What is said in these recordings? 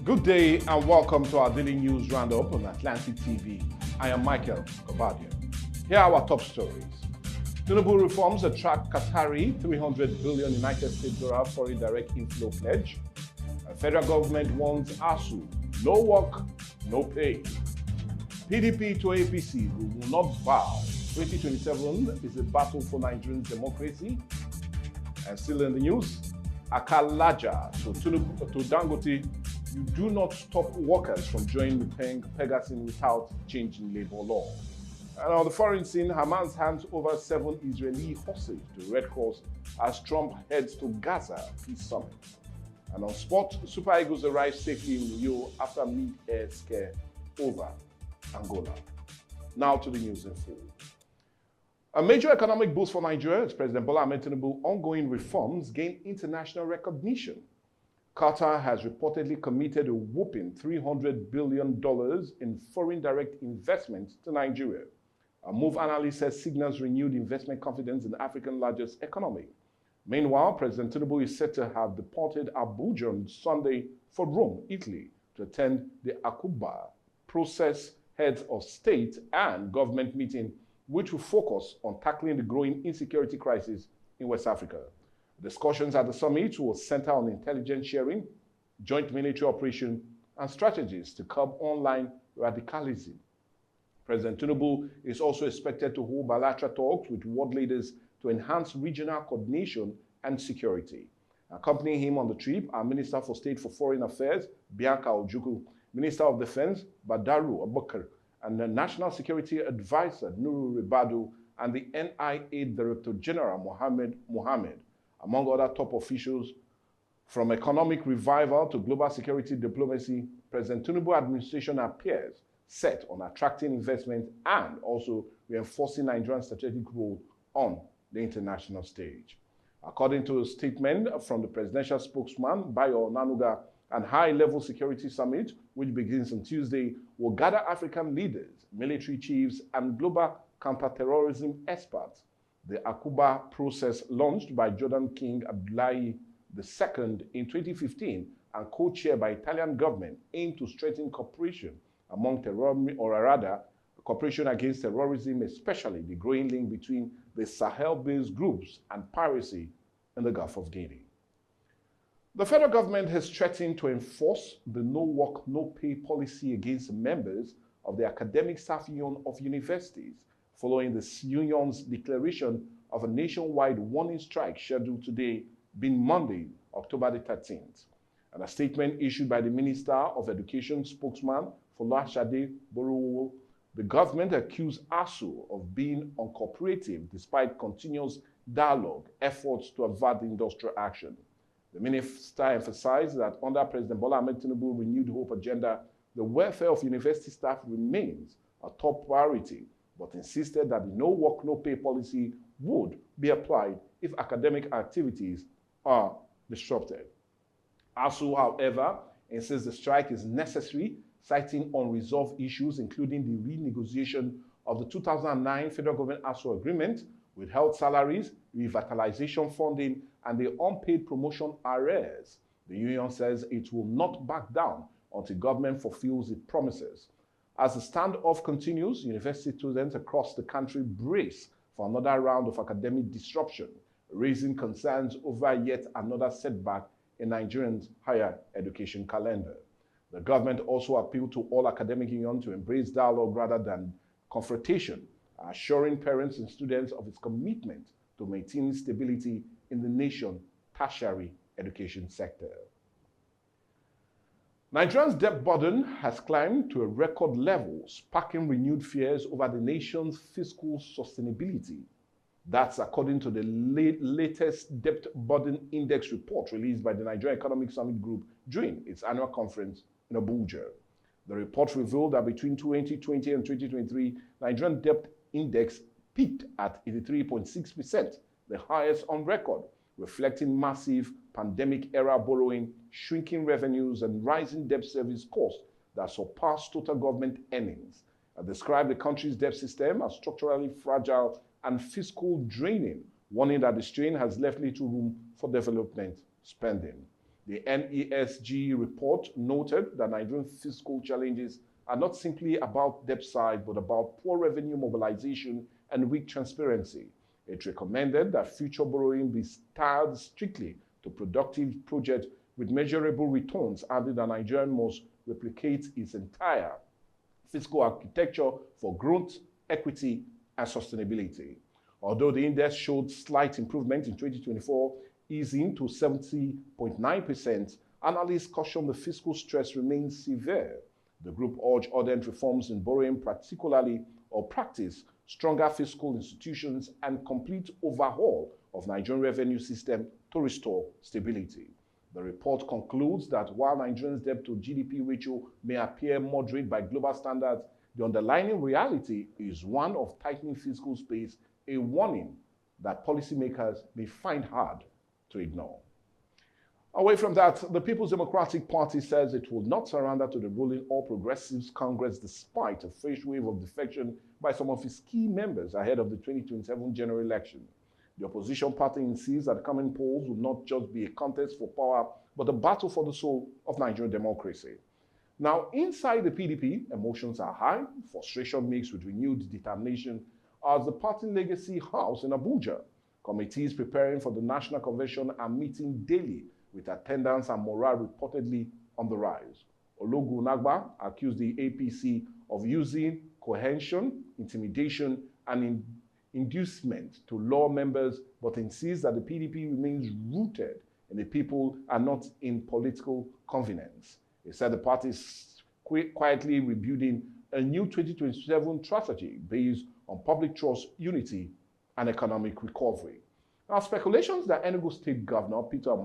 Good day and welcome to our daily news roundup on Atlantic TV. I am Michael Obadia. Here are our top stories. Tinubu reforms attract Qatari $300 billion United States dollar foreign direct inflow pledge. The federal government warns ASU, no work, no pay. PDP to APC, we will not bow. 2027 is a battle for Nigerian democracy. And still in the news, Akalaja to Dangote, you do not stop workers from joining the Pegasus without changing labor law. And on the foreign scene, Hamas hands over 7 Israeli hostages to Red Cross as Trump heads to Gaza peace summit. And on sport, Super Eagles arrive safely in Rio after mid-air scare over Angola. Now to the news in full. A major economic boost for Nigeria as President Bola Ahmed Tinubu's ongoing reforms gain international recognition. Qatar has reportedly committed a whopping $300 billion in foreign direct investment to Nigeria. A move analyst says signals renewed investment confidence in Africa's largest economy. Meanwhile, President Tinubu is said to have departed Abuja on Sunday for Rome, Italy, to attend the Akuba process heads of state and government meeting, which will focus on tackling the growing insecurity crisis in West Africa. Discussions at the summit will center on intelligence sharing, joint military operation, and strategies to curb online radicalism. President Tinubu is also expected to hold bilateral talks with world leaders to enhance regional coordination and security. Accompanying him on the trip are Minister for State for Foreign Affairs, Bianca Ojukwu, Minister of Defense, Badaru Abubakar, and the National Security Advisor, Nuru Ribadu, and the NIA Director General, Mohammed, among other top officials. From economic revival to global security diplomacy, President Tinubu administration appears set on attracting investment and also reinforcing Nigeria's strategic role on the international stage. According to a statement from the presidential spokesman, Bayo Nanuga, and high-level security summit, which begins on Tuesday, will gather African leaders, military chiefs, and global counterterrorism experts. The Akuba process, launched by Jordan King Abdullahi II in 2015 and co-chaired by Italian government, aimed to strengthen cooperation among cooperation against terrorism, especially the growing link between the Sahel-based groups and piracy in the Gulf of Guinea. The federal government has threatened to enforce the no work, no pay policy against members of the academic staff union of universities, following the union's declaration of a nationwide warning strike scheduled today, being Monday, October the 13th. And a statement issued by the Minister of Education spokesman, Folashade Borowo, the government accused ASU of being uncooperative despite continuous dialogue efforts to avert industrial action. The minister emphasized that under President Bola Ahmed Tinubu's renewed hope agenda, the welfare of university staff remains a top priority, but insisted that the no work, no pay policy would be applied if academic activities are disrupted. ASU, however, insists the strike is necessary, citing unresolved issues, including the renegotiation of the 2009 federal government ASU agreement, withheld salaries, revitalization funding, and the unpaid promotion arrears. The union says it will not back down until government fulfills its promises. As the standoff continues, university students across the country brace for another round of academic disruption, raising concerns over yet another setback in Nigerians' higher education calendar. The government also appealed to all academic unions to embrace dialogue rather than confrontation, assuring parents and students of its commitment to maintaining stability in the nation's tertiary education sector. Nigeria's debt burden has climbed to a record level, sparking renewed fears over the nation's fiscal sustainability. That's according to the latest debt burden index report released by the Nigeria Economic Summit Group during its annual conference in Abuja. The report revealed that between 2020 and 2023, Nigerian debt index peaked at 83.6%, the highest on record, reflecting massive pandemic-era borrowing, shrinking revenues, and rising debt service costs that surpassed total government earnings. I described the country's debt system as structurally fragile and fiscal draining, warning that the strain has left little room for development spending. The NESG report noted that Nigerian fiscal challenges are not simply about debt side, but about poor revenue mobilization and weak transparency. It recommended that future borrowing be tied strictly to productive projects with measurable returns, adding that Nigeria must replicate its entire fiscal architecture for growth, equity, and sustainability. Although the index showed slight improvement in 2024, easing to 70.9%, analysts caution the fiscal stress remains severe. The group urged urgent reforms in borrowing, particularly or practice stronger fiscal institutions and complete overhaul of Nigerian revenue system to restore stability. The report concludes that while Nigeria's debt to GDP ratio may appear moderate by global standards, the underlying reality is one of tightening fiscal space, a warning that policymakers may find hard to ignore. Away from that, the People's Democratic Party says it will not surrender to the ruling All Progressives Congress despite a fresh wave of defection by some of its key members ahead of the 2027 general election. The opposition party insists that the coming polls will not just be a contest for power, but a battle for the soul of Nigerian democracy. Now, inside the PDP, emotions are high, frustration mixed with renewed determination as the party legacy house in Abuja. Committees preparing for the national convention are meeting daily with attendance and morale reportedly on the rise. Ologun Nagba accused the APC of using coercion, intimidation, and inducement to lure members, but insists that the PDP remains rooted in the people and not in political convenience. He said the party is quietly rebuilding a new 2027 strategy based on public trust, unity, and economic recovery. Now, speculations that Enugu State Governor Peter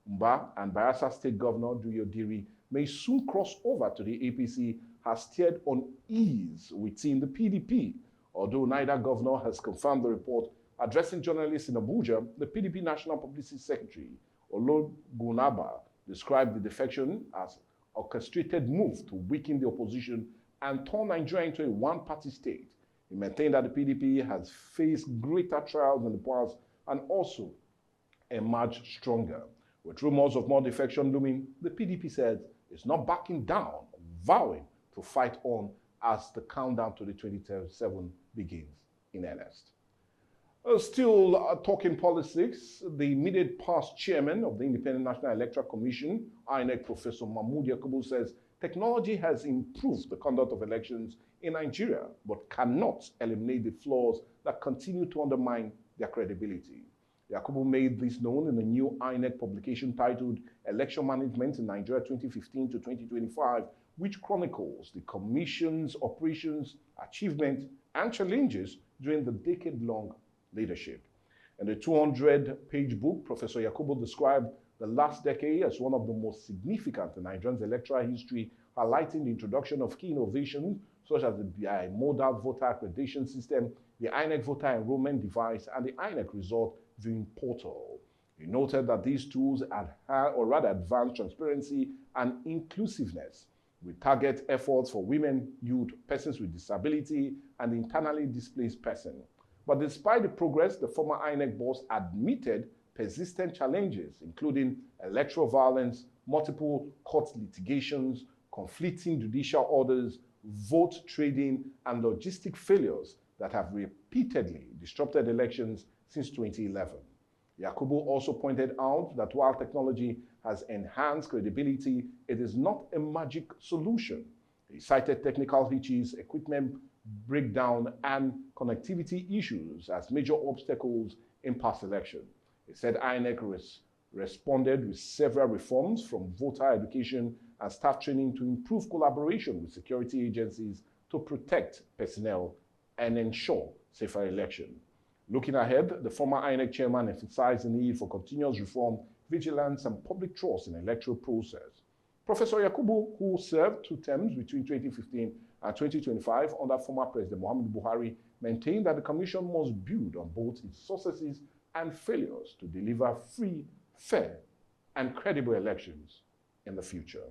Mba and Bayelsa State Governor Duyo Diri may soon cross over to the APC has stirred unease within the PDP. Although neither governor has confirmed the report, addressing journalists in Abuja, the PDP National Publicity Secretary, Ologun Nagba, described the defection as an orchestrated move to weaken the opposition and turn Nigeria into a one-party state. He maintained that the PDP has faced greater trials in the past and also emerged stronger. With rumors of more defection looming, the PDP said it's not backing down, vowing to fight on as the countdown to the 2027 begins in earnest. Still talking politics, the immediate past chairman of the Independent National Electoral Commission, INEC Professor Mahmood Yakubu, says technology has improved the conduct of elections in Nigeria, but cannot eliminate the flaws that continue to undermine their credibility. Yakubu made this known in a new INEC publication titled Election Management in Nigeria 2015 to 2025, which chronicles the Commission's operations, achievements, and challenges during the decade-long leadership. In the 200-page book, Professor Yakubu described the last decade as one of the most significant in Nigeria's electoral history, highlighting the introduction of key innovations such as the bimodal voter accreditation system, the INEC voter enrollment device, and the INEC result viewing portal. He noted that these tools advance transparency and inclusiveness, with target efforts for women, youth, persons with disability, and internally displaced persons. But despite the progress, the former INEC boss admitted persistent challenges, including electoral violence, multiple court litigations, conflicting judicial orders, vote trading, and logistic failures that have repeatedly disrupted elections since 2011. Yakubu also pointed out that while technology has enhanced credibility, it is not a magic solution. He cited technical hitches, equipment breakdown, and connectivity issues as major obstacles in past elections. He said INEC responded with several reforms, from voter education and staff training to improve collaboration with security agencies to protect personnel and ensure safer election. Looking ahead, the former INEC chairman emphasized the need for continuous reform, vigilance, and public trust in the electoral process. Professor Yakubu, who served 2 terms between 2015 and 2025 under former President Muhammadu Buhari, maintained that the Commission must build on both its successes and failures to deliver free, fair, and credible elections in the future.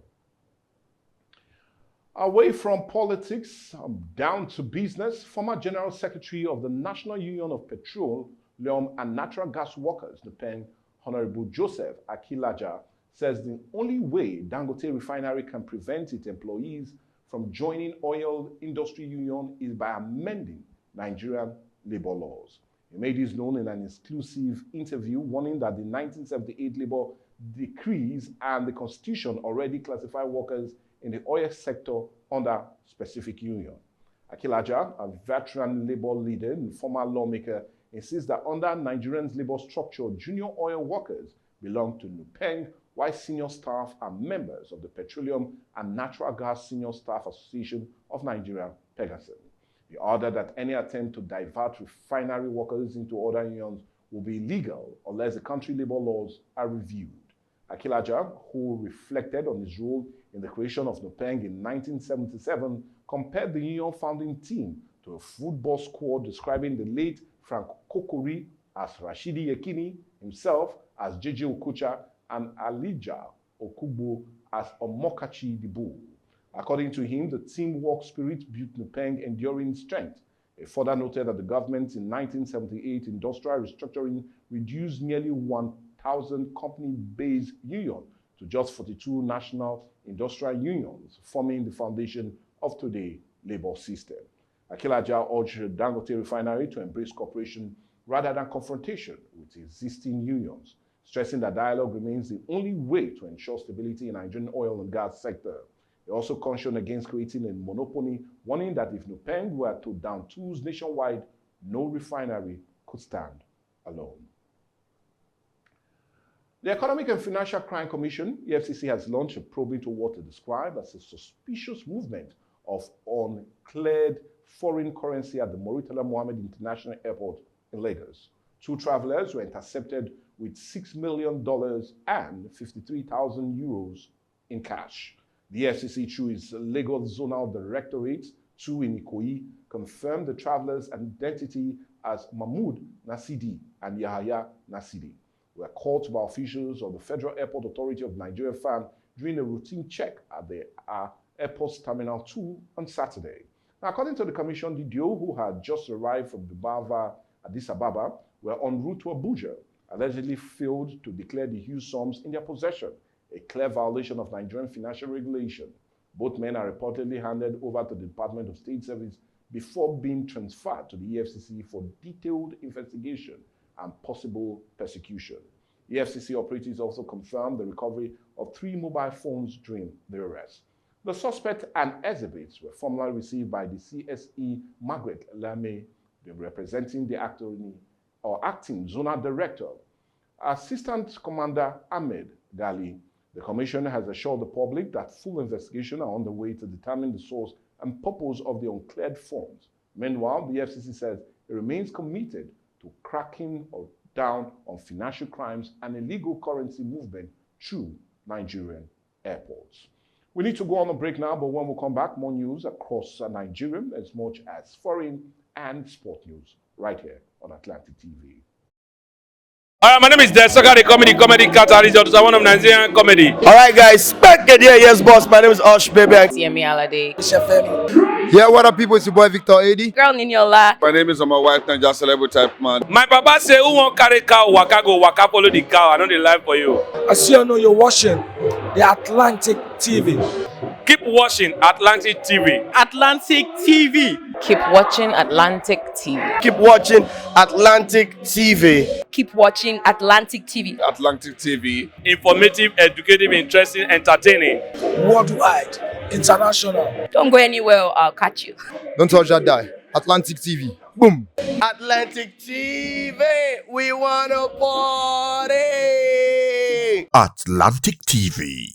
Away from politics, down to business, former General Secretary of the National Union of Petroleum and Natural Gas Workers, the PEN, Honorable Joseph Akilaja, says the only way Dangote Refinery can prevent its employees from joining oil industry union is by amending Nigerian labor laws. He made this known in an exclusive interview, warning that the 1978 labor decrees and the constitution already classify workers in the oil sector under specific union. Akilaja, a veteran labor leader and former lawmaker, insists that under Nigerian's labor structure, junior oil workers belong to NUPENG, while senior staff are members of the Petroleum and Natural Gas Senior Staff Association of Nigeria, Pegasus. He ordered that any attempt to divert refinery workers into other unions will be illegal unless the country labor laws are reviewed. Akilaja, who reflected on his role in the creation of NUPENG in 1977, compared the union founding team to a football squad, describing the late Frank Kokori as Rashidi Yekini, himself as JJ Okocha, and Alija Okugbo as Omokachi Dibu. According to him, the teamwork spirit built NUPENG enduring strength. He further noted that the government in 1978 industrial restructuring reduced nearly 1,000 company-based unions to just 42 national industrial unions, forming the foundation of today's labor system. Akilaja urged Dangote Refinery to embrace cooperation rather than confrontation with existing unions, stressing that dialogue remains the only way to ensure stability in the Nigerian oil and gas sector. He also cautioned against creating a monopoly, warning that if NUPENG were to down tools nationwide, no refinery could stand alone. The Economic and Financial Crime Commission, EFCC, has launched a probe into what it described as a suspicious movement of uncleared foreign currency at the Murtala Mohammed International Airport in Lagos. Two travelers were intercepted with $6 million and 53,000 euros in cash. The EFCC, through its Lagos Zonal Directorate, 2 in Ikoyi, confirmed the travelers' identity as Mahmoud Nasidi and Yahaya Nasidi were caught by officials of the Federal Airport Authority of Nigeria FAN during a routine check at the airport's Terminal 2 on Saturday. Now, according to the commission, the duo, who had just arrived from Dubava, Addis Ababa, were en route to Abuja, allegedly failed to declare the huge sums in their possession, a clear violation of Nigerian financial regulation. Both men are reportedly handed over to the Department of State Service before being transferred to the EFCC for detailed investigation and possible persecution. EFCC operatives also confirmed the recovery of 3 mobile phones during the arrest. The suspect and exhibits were formally received by the CSE Margaret Lame, representing the acting zonal director, Assistant Commander Ahmed Gali. The commission has assured the public that full investigations are on the way to determine the source and purpose of the uncleared funds. Meanwhile, the FCC says it remains committed to cracking down on financial crimes and illegal currency movement through Nigerian airports. We need to go on a break now, but when we come back, more news across Nigeria, as much as foreign and sport news, right here on Atlantic TV. My name is Desoka, the comedy catalyst of one of Nigerian comedy. All right, guys, back at here, yes, boss. My name is Osh, baby. Yemi Alade. Yeah, what up, people? It's your boy Victor Edi. Girl Niniola. My name is my wife, Ninja Celebrity type man. My papa say, who won't carry cow, waka go, waka follow the cow. I know the life for you. I see you know you're watching the Atlantic TV. Keep watching Atlantic TV. Atlantic TV. Keep watching Atlantic TV. Keep watching Atlantic TV. Keep watching Atlantic TV. Atlantic TV. Informative, educative, interesting, entertaining. Worldwide, international. Don't go anywhere, I'll catch you. Don't touch that die. Atlantic TV. Boom. Atlantic TV, we wanna party. Atlantic TV.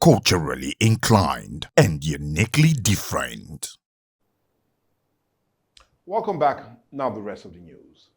Culturally inclined and uniquely different. Welcome back. Now the rest of the news.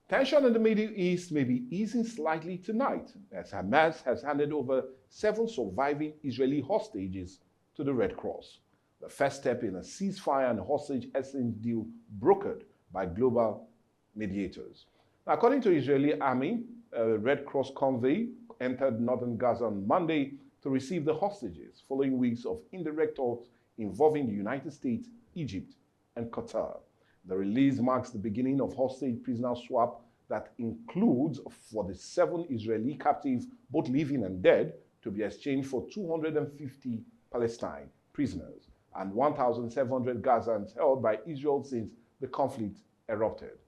Tension in the Middle East may be easing slightly tonight as Hamas has handed over 7 surviving Israeli hostages to the Red Cross, the first step in a ceasefire and hostage exchange deal brokered by global mediators. Now, according to the Israeli army, a Red Cross convoy entered northern Gaza on Monday to receive the hostages following weeks of indirect talks involving the United States, Egypt, and Qatar. The release marks the beginning of hostage prisoner swap that includes for the 7 Israeli captives, both living and dead, to be exchanged for 250 Palestine prisoners and 1,700 Gazans held by Israel since the conflict erupted.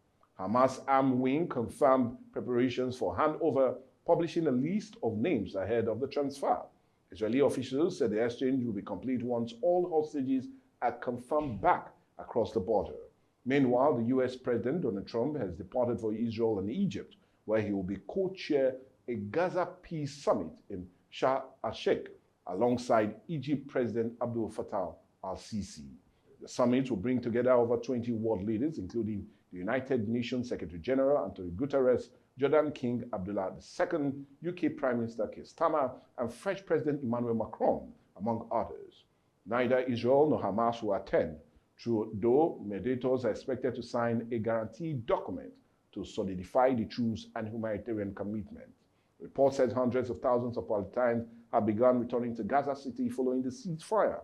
Hamas armed wing confirmed preparations for handover, publishing a list of names ahead of the transfer. Israeli officials said the exchange will be complete once all hostages are confirmed back across the border. Meanwhile, the U.S. President Donald Trump has departed for Israel and Egypt, where he will be co-chair a Gaza Peace Summit in Sharm el-Sheikh alongside Egypt President Abdel Fattah al-Sisi. The summit will bring together over 20 world leaders, including the United Nations Secretary General Antonio Guterres, Jordan King Abdullah II, UK Prime Minister Keir Starmer, and French President Emmanuel Macron, among others. Neither Israel nor Hamas will attend, though mediators are expected to sign a guaranteed document to solidify the truce and humanitarian commitment. Reports said hundreds of thousands of Palestinians have begun returning to Gaza City following the ceasefire.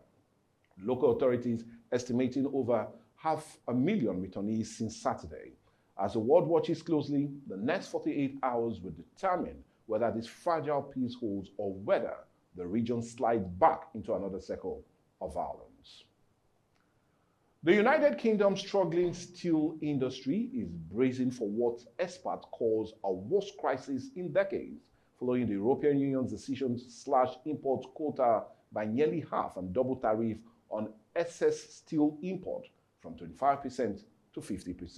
Local authorities estimating over 500,000 returnees since Saturday. As the world watches closely, the next 48 hours will determine whether this fragile peace holds or whether the region slides back into another cycle of violence. The United Kingdom's struggling steel industry is bracing for what experts call a worst crisis in decades, following the European Union's decision to slash import quota by nearly half and double tariff on excess steel import from 25% to 50%.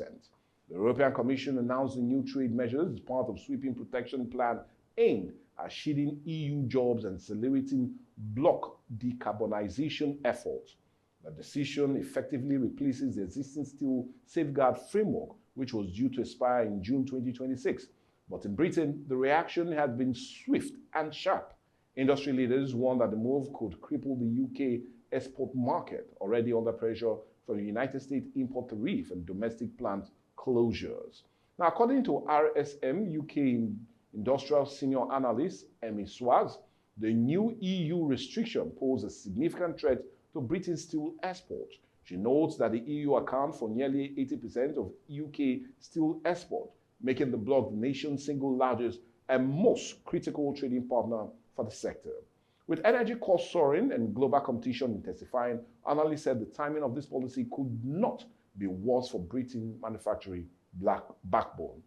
The European Commission announced the new trade measures as part of sweeping protection plan aimed at shielding EU jobs and accelerating bloc decarbonization efforts. The decision effectively replaces the existing steel safeguard framework, which was due to expire in June 2026. But in Britain, the reaction has been swift and sharp. Industry leaders warned that the move could cripple the UK export market, already under pressure from the United States import tariff and domestic plant closures. Now, according to RSM UK industrial senior analyst Emmy Swaz, the new EU restriction poses a significant threat to Britain's steel exports. She notes that the EU accounts for nearly 80% of UK steel export, making the bloc the nation's single largest and most critical trading partner for the sector. With energy costs soaring and global competition intensifying, analysts said the timing of this policy could not be worse for Britain's manufacturing backbone.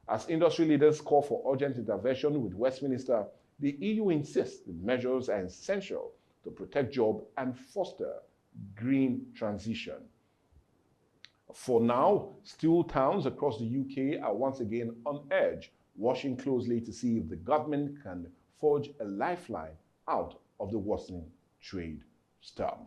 As industry leaders call for urgent intervention with Westminster, the EU insists the measures are essential to protect jobs and foster green transition. For now, steel towns across the UK are once again on edge, watching closely to see if the government can forge a lifeline out of the worsening trade storm.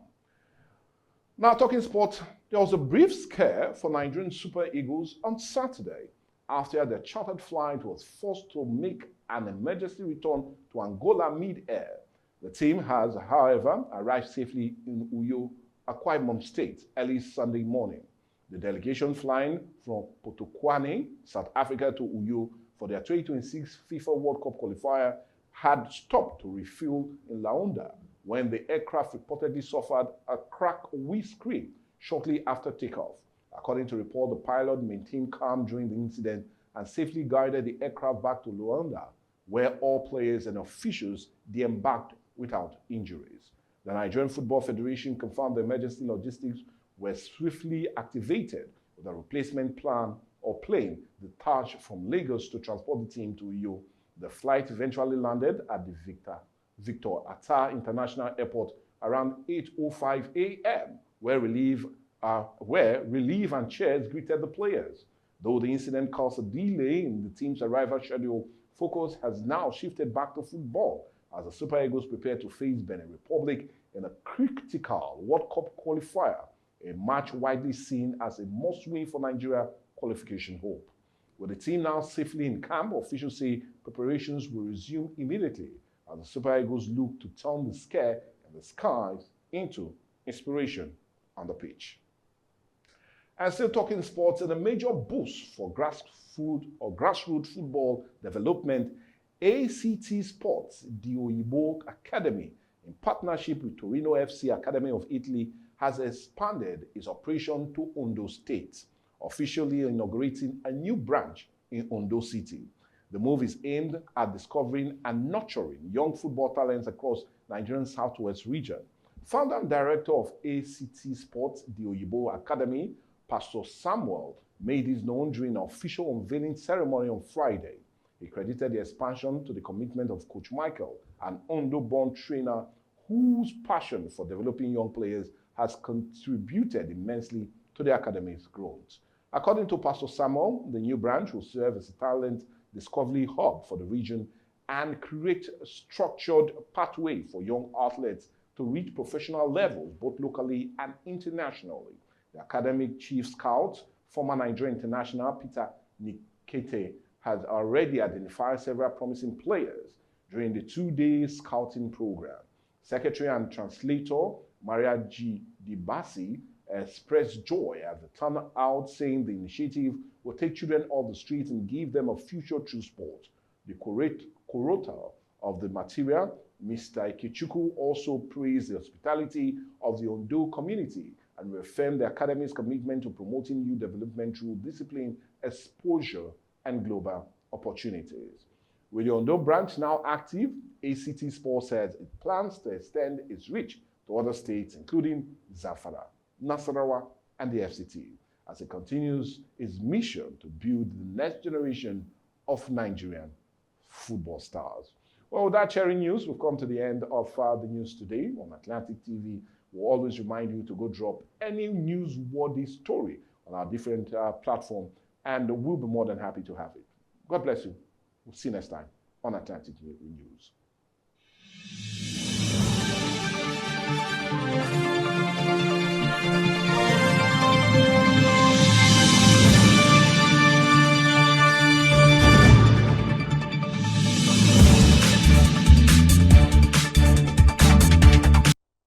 Now, talking sports, there was a brief scare for Nigerian Super Eagles on Saturday after their chartered flight was forced to make an emergency return to Angola mid-air. The team has, however, arrived safely in Uyo, Akwa Ibom State, early Sunday morning. The delegation flying from Potokwane, South Africa to Uyo for their 2026 FIFA World Cup qualifier had stopped to refuel in Laonda when the aircraft reportedly suffered a cracked windscreen shortly after takeoff. According to report, the pilot maintained calm during the incident and safely guided the aircraft back to Luanda, where all players and officials de-embarked without injuries. The Nigerian Football Federation confirmed the emergency logistics were swiftly activated with a replacement plan or plane detached from Lagos to transport the team to Uyo. The flight eventually landed at the Victor Atta International Airport around 8:05 a.m., where relief and cheers greeted the players. Though the incident caused a delay in the team's arrival schedule, focus has now shifted back to football as the Super Eagles prepare to face Benin Republic in a critical World Cup qualifier, a match widely seen as a must-win for Nigeria qualification hope. With the team now safely in camp, officials say preparations will resume immediately as the Super Eagles look to turn the scare in the skies into inspiration on the pitch. And still talking sports, and a major boost for grassroots football development, ACT Sports, the Oyibo Academy, in partnership with Torino FC Academy of Italy, has expanded its operation to Ondo State, officially inaugurating a new branch in Ondo City. The move is aimed at discovering and nurturing young football talents across Nigeria's southwest region. Founder and director of ACT Sports, the Oyibo Academy, Pastor Samuel, made this known during an official unveiling ceremony on Friday. He credited the expansion to the commitment of Coach Michael, an Ondo-born trainer whose passion for developing young players has contributed immensely to the academy's growth. According to Pastor Samuel, the new branch will serve as a talent discovery hub for the region and create a structured pathway for young athletes to reach professional levels, both locally and internationally. The academic chief scout, former Nigerian international Peter Nikete, has already identified several promising players during the two-day scouting program. Secretary and translator Maria G. Dibasi expressed joy at the turnout, saying the initiative will take children off the streets and give them a future through sport. The curator of the material, Mr. Ikechukwu, also praised the hospitality of the Ondo community and reaffirmed the Academy's commitment to promoting youth development through discipline, exposure, and global opportunities. With the Ondo branch now active, ACT Sports says it plans to extend its reach to other states, including Zamfara, Nasarawa, and the FCT, as it continues its mission to build the next generation of Nigerian football stars. Well, with that sharing news, we've come to the end of the news today on Atlantic TV. We'll always remind you to go drop any newsworthy story on our different platforms, and we'll be more than happy to have it. God bless you. We'll see you next time on Atlantic News.